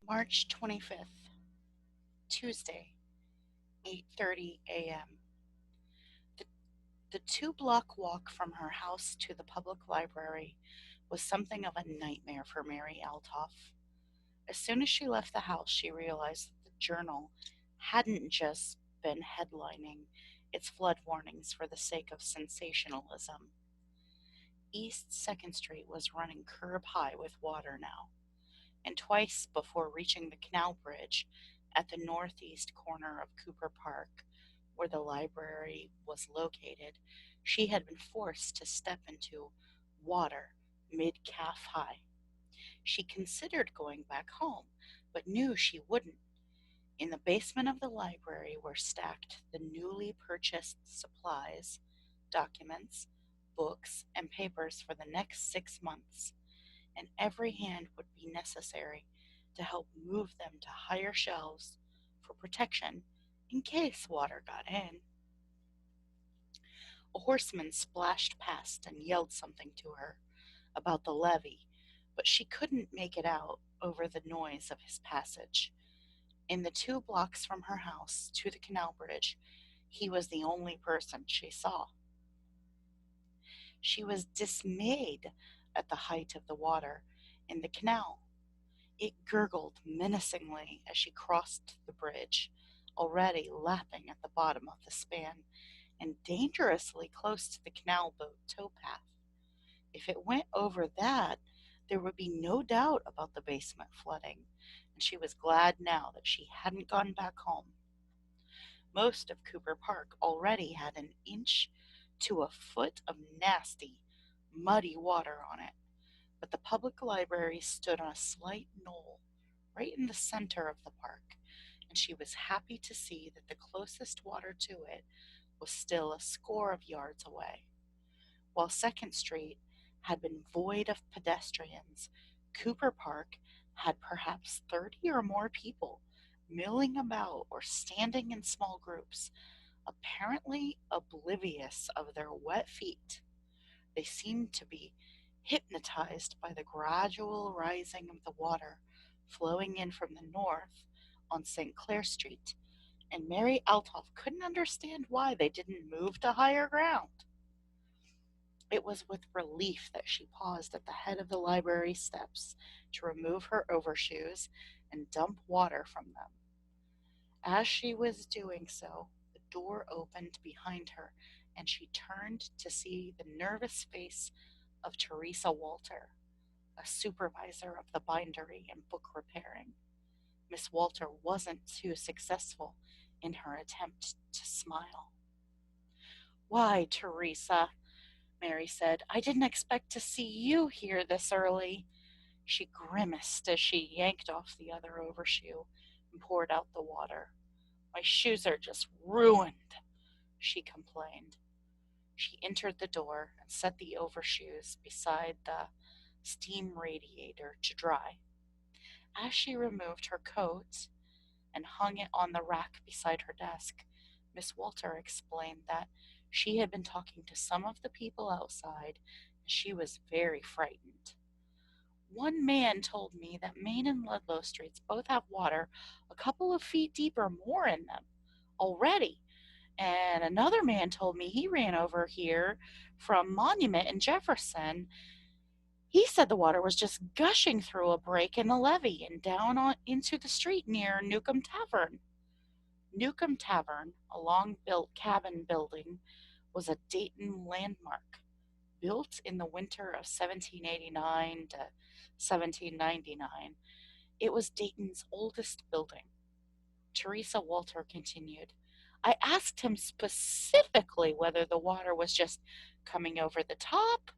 March 25th, Tuesday, 8:30 a.m. The, the 2-block walk from her house to the public library was something of a nightmare for Mary Altoff. As soon as she left the house, she realized that the journal hadn't just been headlining its flood warnings for the sake of sensationalism. East 2nd Street was running curb high with water now, and twice before reaching the canal bridge at the northeast corner of Cooper Park, where the library was located, she had been forced to step into water mid calf high. She considered going back home, but knew she wouldn't. In the basement of the library were stacked the newly purchased supplies, documents, books, and papers for the next 6 months, and every hand would be necessary to help move them to higher shelves for protection in case water got in. A horseman splashed past and yelled something to her about the levee, but she couldn't make it out over the noise of his passage. In the 2 blocks from her house to the canal bridge, he was the only person she saw. She was dismayed at the height of the water in the canal. It gurgled menacingly as she crossed the bridge, already lapping at the bottom of the span and dangerously close to the canal boat towpath. If it went over that, there would be no doubt about the basement flooding, and she was glad now that she hadn't gone back home. Most of Cooper Park already had an inch to a foot of nasty, muddy water on it, but the public library stood on a slight knoll right in the center of the park, and she was happy to see that the closest water to it was still a score of yards away. While 2nd Street had been void of pedestrians, Cooper Park had perhaps 30 or more people milling about or standing in small groups, apparently oblivious of their wet feet. They seemed to be hypnotized by the gradual rising of the water flowing in from the north on St. Clair Street, and Mary Altoff couldn't understand why they didn't move to higher ground. It was with relief that she paused at the head of the library steps to remove her overshoes and dump water from them. As she was doing so, the door opened behind her, and she turned to see the nervous face of Teresa Walter, a supervisor of the bindery and book repairing. Miss Walter wasn't too successful in her attempt to smile. "Why, Teresa," Mary said, "I didn't expect to see you here this early." She grimaced as she yanked off the other overshoe and poured out the water. "My shoes are just ruined," she complained. She entered the door and set the overshoes beside the steam radiator to dry. As she removed her coat and hung it on the rack beside her desk, Miss Walter explained that she had been talking to some of the people outside and she was very frightened. "One man told me that Main and Ludlow Streets both have water a couple of feet deep or more in them already, and another man told me he ran over here from Monument and Jefferson. He said the water was just gushing through a break in the levee and down into the street near Newcomb Tavern." Newcomb Tavern, a long built cabin building, was a Dayton landmark. Built in the winter of 1789 to 1799, it was Dayton's oldest building. Teresa Walter continued, "I asked him specifically whether the water was just coming over the top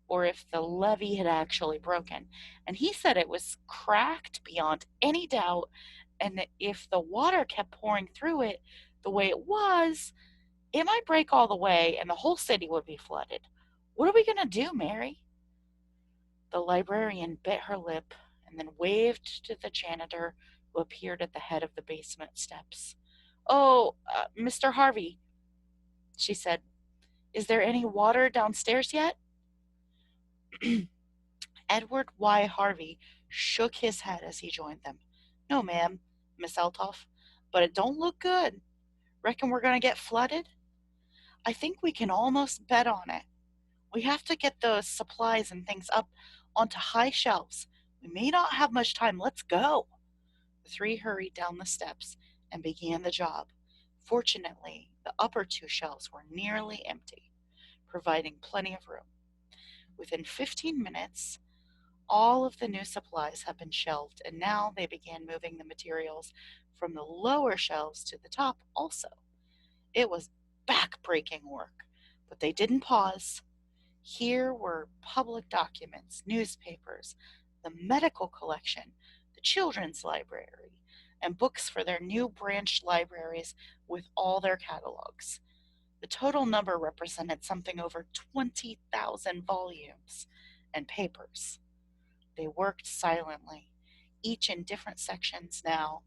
or if the levee had actually broken, and he said it was cracked beyond any doubt, and that if the water kept pouring through it the way it was, it might break all the way and the whole city would be flooded. What are we going to do, Mary?" The librarian bit her lip and then waved to the janitor who appeared at the head of the basement steps. "Oh, Mr. Harvey," she said, "is there any water downstairs yet?" Edward Y. Harvey shook his head as he joined them. No, ma'am, Miss Eltoff, but it don't look good. Reckon we're going to get flooded? I think we can almost bet on it. We have to get those supplies and things up onto high shelves. We may not have much time. Let's go. The three hurried down the steps and began the job. Fortunately, the upper two shelves were nearly empty, providing plenty of room. Within 15 minutes, all of the new supplies had been shelved, and now they began moving the materials from the lower shelves to the top also. It was back-breaking work, but they didn't pause. Here were public documents, newspapers, the medical collection, the children's library, and books for their new branch libraries with all their catalogs. The total number represented something over 20,000 volumes and papers. They worked silently, each in different sections now,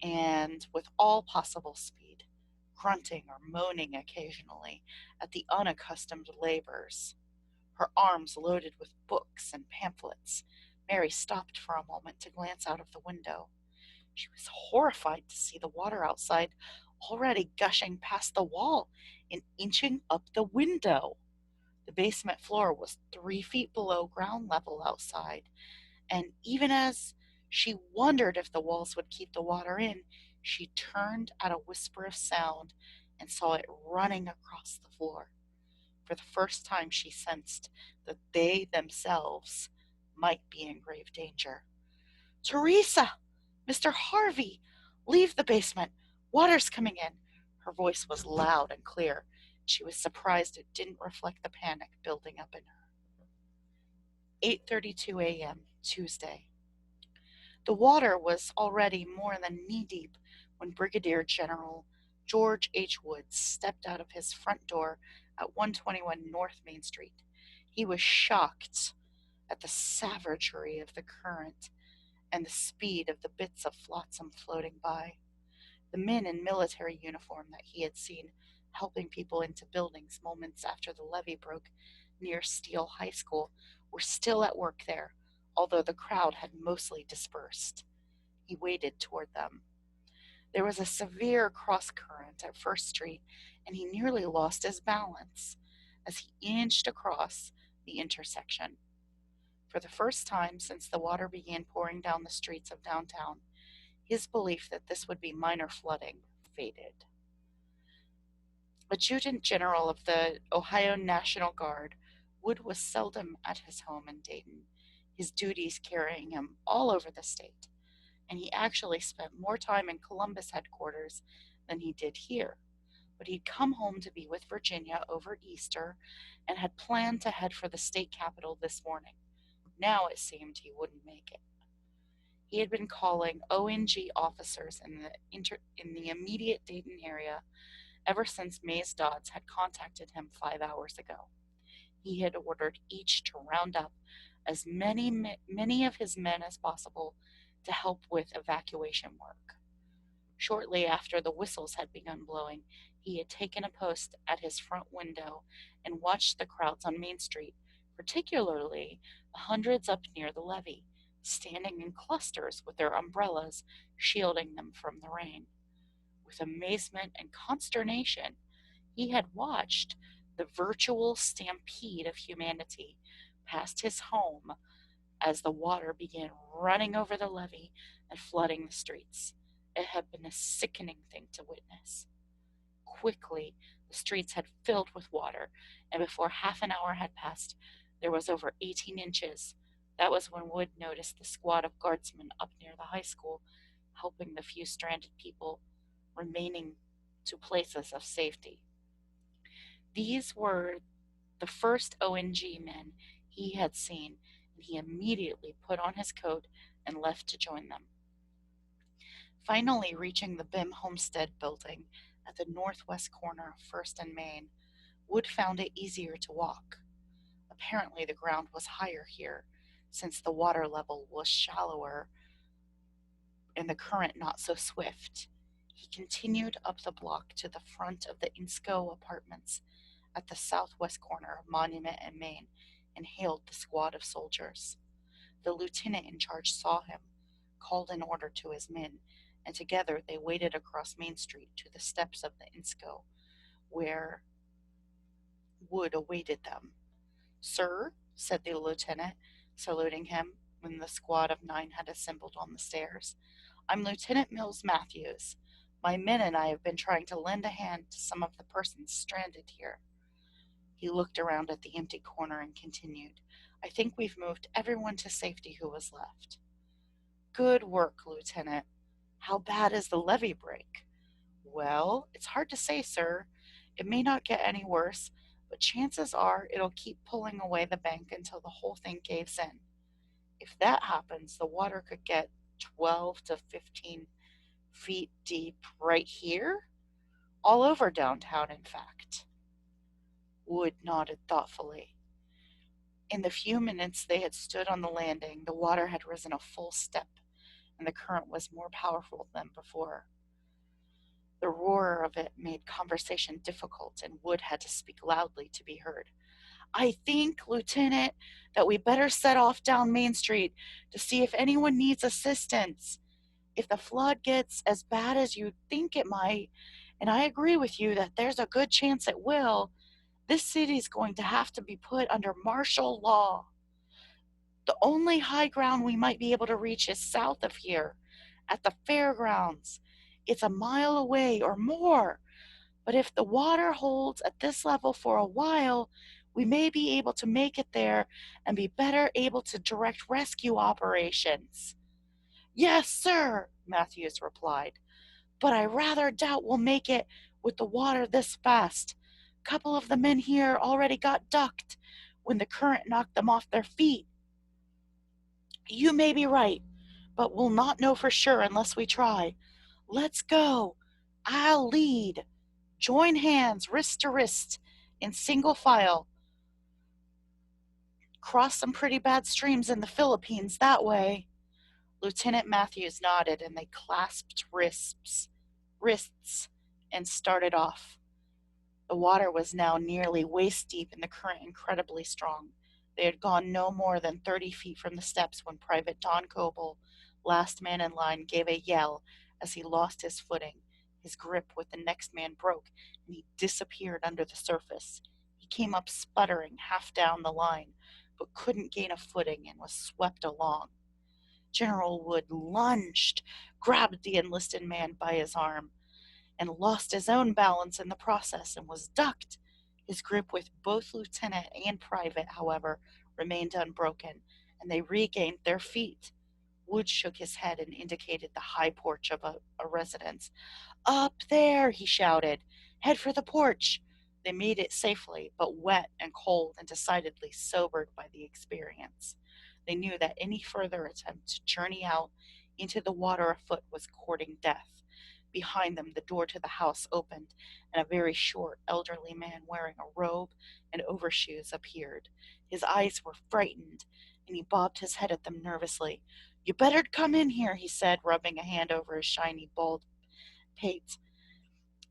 and with all possible speed, grunting or moaning occasionally at the unaccustomed labors. Her arms loaded with books and pamphlets, Mary stopped for a moment to glance out of the window. She was horrified to see the water outside already gushing past the wall and inching up the window. The basement floor was 3 feet below ground level outside, and even as she wondered if the walls would keep the water in, she turned at a whisper of sound and saw it running across the floor. For the first time, she sensed that they themselves might be in grave danger. Teresa! Mr. Harvey! Leave the basement! Water's coming in! Her voice was loud and clear. She was surprised it didn't reflect the panic building up in her. 8:32 a.m., Tuesday. The water was already more than knee-deep when Brigadier General George H. Woods stepped out of his front door at 121 North Main Street. He was shocked at the savagery of the current and the speed of the bits of flotsam floating by. The men in military uniform that he had seen helping people into buildings moments after the levee broke near Steele High School were still at work there, although the crowd had mostly dispersed. He waded toward them. There was a severe cross current at First Street, and he nearly lost his balance as he inched across the intersection. For the first time since the water began pouring down the streets of downtown, his belief that this would be minor flooding faded. Adjutant General of the Ohio National Guard, Wood was seldom at his home in Dayton, his duties carrying him all over the state, and he actually spent more time in Columbus headquarters than he did here. But he'd come home to be with Virginia over Easter and had planned to head for the state capitol this morning. Now it seemed he wouldn't make it. He had been calling ONG officers in the immediate Dayton area ever since Mays Dodds had contacted him 5 hours ago. He had ordered each to round up as many of his men as possible to help with evacuation work. Shortly after the whistles had begun blowing, he had taken a post at his front window and watched the crowds on Main Street, particularly the hundreds up near the levee, standing in clusters with their umbrellas shielding them from the rain. With amazement and consternation, he had watched the virtual stampede of humanity past his home as the water began running over the levee and flooding the streets. It had been a sickening thing to witness. Quickly, the streets had filled with water, and before half an hour had passed, there was over 18 inches. That was when Wood noticed the squad of guardsmen up near the high school, helping the few stranded people remaining to places of safety. These were the first ONG men he had seen, and he immediately put on his coat and left to join them. Finally reaching the Bim Homestead building at the northwest corner of First and Main, Wood found it easier to walk. Apparently the ground was higher here, since the water level was shallower and the current not so swift. He continued up the block to the front of the Insco apartments at the southwest corner of Monument and Main and hailed the squad of soldiers. The lieutenant in charge saw him, called an order to his men, and together they waded across Main Street to the steps of the Insco, where Wood awaited them. "Sir," said the lieutenant, saluting him when the squad of 9 had assembled on the stairs, "I'm Lieutenant Mills Matthews. My men and I have been trying to lend a hand to some of the persons stranded here." He looked around at the empty corner and continued, "I think we've moved everyone to safety who was left." "Good work, Lieutenant. How bad is the levee break?" "Well, it's hard to say, sir. It may not get any worse, but chances are it'll keep pulling away the bank until the whole thing caves in. If that happens, the water could get 12 to 15 feet deep right here, all over downtown, in fact." Wood nodded thoughtfully. In the few minutes they had stood on the landing, the water had risen a full step, and the current was more powerful than before. The roar of it made conversation difficult, and Wood had to speak loudly to be heard. "I think, Lieutenant, that we better set off down Main Street to see if anyone needs assistance. If the flood gets as bad as you think it might, and I agree with you that there's a good chance it will, this city's going to have to be put under martial law. The only high ground we might be able to reach is south of here, at the fairgrounds. It's a mile away or more, but if the water holds at this level for a while, we may be able to make it there and be better able to direct rescue operations." "Yes, sir," Matthews replied, "but I rather doubt we'll make it with the water this fast. A couple of the men here already got ducked when the current knocked them off their feet." "You may be right, but we'll not know for sure unless we try. Let's go. I'll lead. Join hands, wrist to wrist, in single file. Cross some pretty bad streams in the Philippines that way." Lieutenant Matthews nodded, and they clasped wrists and started off. The water was now nearly waist deep and the current incredibly strong. They had gone no more than 30 feet from the steps when Private Don Coble, last man in line, gave a yell as he lost his footing. His grip with the next man broke, and he disappeared under the surface. He came up sputtering half down the line, but couldn't gain a footing and was swept along. General Wood lunged, grabbed the enlisted man by his arm, and lost his own balance in the process and was ducked. His grip with both lieutenant and private, however, remained unbroken, and they regained their feet. Wood shook his head and indicated the high porch of a residence. "Up there," he shouted. "Head for the porch." They made it safely, but wet and cold and decidedly sobered by the experience. They knew that any further attempt to journey out into the water afoot was courting death. Behind them, the door to the house opened, and a very short, elderly man wearing a robe and overshoes appeared. His eyes were frightened, and he bobbed his head at them nervously. "You better come in here," he said, rubbing a hand over his shiny, bald pate.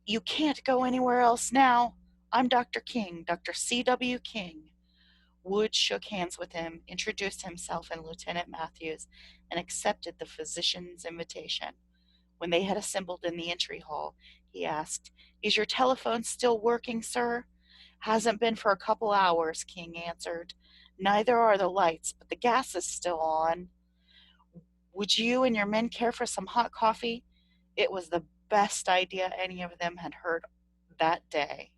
"You can't go anywhere else now. I'm Dr. King, Dr. C.W. King." Wood shook hands with him, introduced himself and Lieutenant Matthews, and accepted the physician's invitation. When they had assembled in the entry hall, he asked, "Is your telephone still working, sir?" "Hasn't been for a couple hours," King answered. "Neither are the lights, but the gas is still on. Would you and your men care for some hot coffee?" It was the best idea any of them had heard that day.